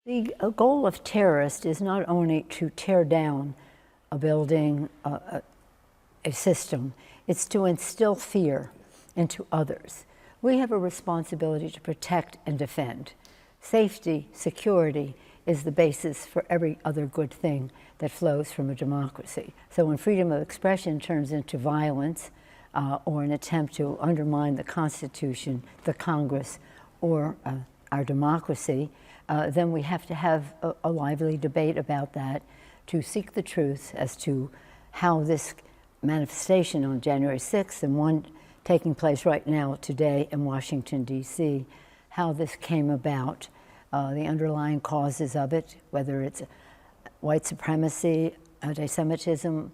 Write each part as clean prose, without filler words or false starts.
The goal of terrorists is not only to tear down a building, a system, it's to instill fear into others. We have a responsibility to protect and defend. Safety, security is the basis for every other good thing that flows from a democracy. So when freedom of expression turns into violence or an attempt to undermine the Constitution, the Congress, or our democracy, then we have to have a lively debate about that to seek the truth as to how this manifestation on January 6th and one taking place right now today in Washington, D.C., how this came about, the underlying causes of it, whether it's white supremacy, anti-Semitism,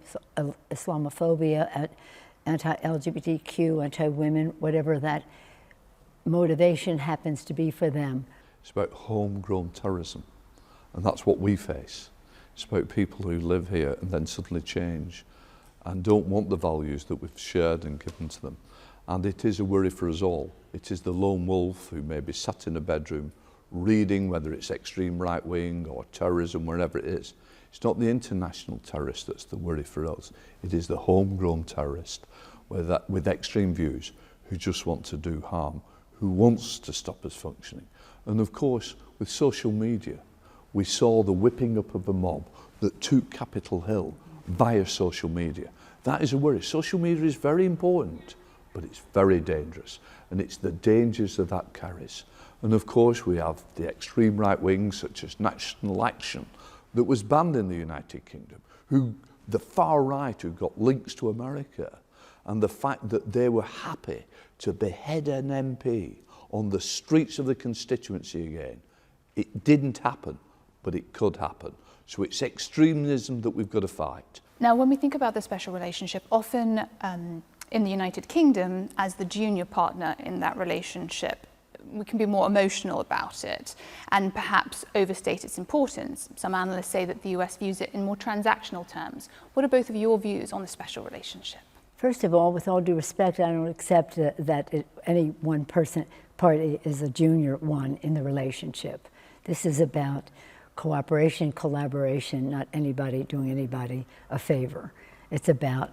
Islamophobia, anti-LGBTQ, anti-women, whatever that motivation happens to be for them. It's about homegrown terrorism, and that's what we face. It's about people who live here and then suddenly change and don't want the values that we've shared and given to them. And it is a worry for us all. It is the lone wolf who may be sat in a bedroom reading, whether it's extreme right wing or terrorism, wherever it is. It's not the international terrorist that's the worry for us. It is the homegrown terrorist with extreme views who just want to do harm, who wants to stop us functioning. And of course, with social media, we saw the whipping up of a mob that took Capitol Hill via social media. That is a worry. Social media is very important, but it's very dangerous, and it's the dangers that that carries. And of course, we have the extreme right wing, such as National Action, that was banned in the United Kingdom, the far right who got links to America, and the fact that they were happy to behead an MP on the streets of the constituency again. It didn't happen, but it could happen. So it's extremism that we've got to fight. Now, when we think about the special relationship, often in the United Kingdom, as the junior partner in that relationship, we can be more emotional about it and perhaps overstate its importance. Some analysts say that the US views it in more transactional terms. What are both of your views on the special relationship? First of all, with all due respect, I don't accept that any one party is a junior one in the relationship. This is about cooperation, collaboration, not anybody doing anybody a favor. It's about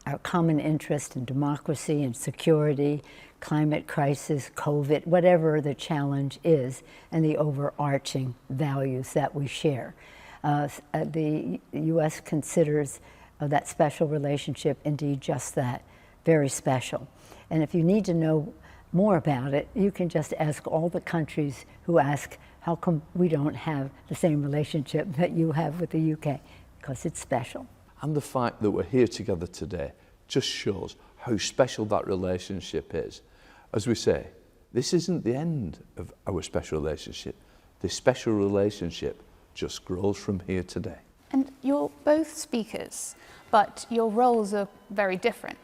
our common interest in democracy and security, climate crisis, COVID, whatever the challenge is, and the overarching values that we share. The U.S. considers that special relationship indeed just that, very special. And if you need to know more about it, you can just ask all the countries who ask, how come we don't have the same relationship that you have with the UK? Because it's special. And the fact that we're here together today just shows how special that relationship is. As we say, this isn't the end of our special relationship. This special relationship just grows from here today. And you're both speakers, but your roles are very different.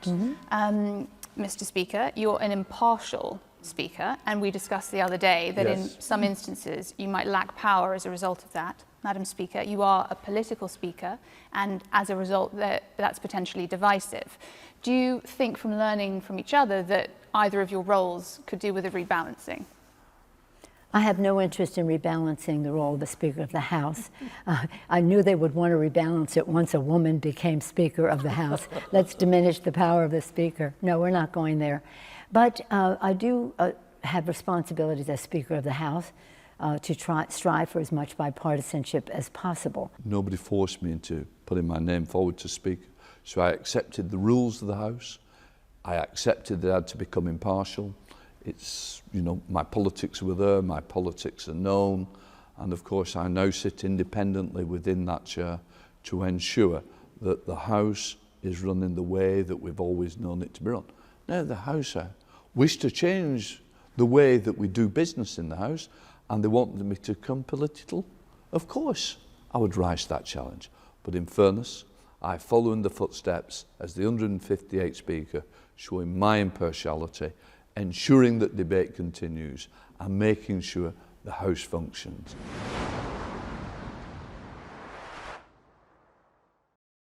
Mr. Speaker, you're an impartial speaker, and we discussed the other day that in some instances you might lack power as a result of that. Madam Speaker, you are a political speaker, and as a result that's potentially divisive. Do you think from learning from each other that either of your roles could do with a rebalancing? I have no interest in rebalancing the role of the Speaker of the House. I knew they would want to rebalance it once a woman became Speaker of the House. Let's diminish the power of the Speaker. No, we're not going there. But I do have responsibilities as Speaker of the House to strive for as much bipartisanship as possible. Nobody forced me into putting my name forward to speak, so I accepted the rules of the House. I accepted that I had to become impartial. It's, you know, my politics were there, my politics are known, and of course I now sit independently within that chair to ensure that the House is run in the way that we've always known it to be run. Now the House wish to change the way that we do business in the House, and they want me to become political. Of course I would rise to that challenge, but in fairness, I follow in the footsteps as the 158th Speaker, showing my impartiality, ensuring that debate continues and making sure the House functions.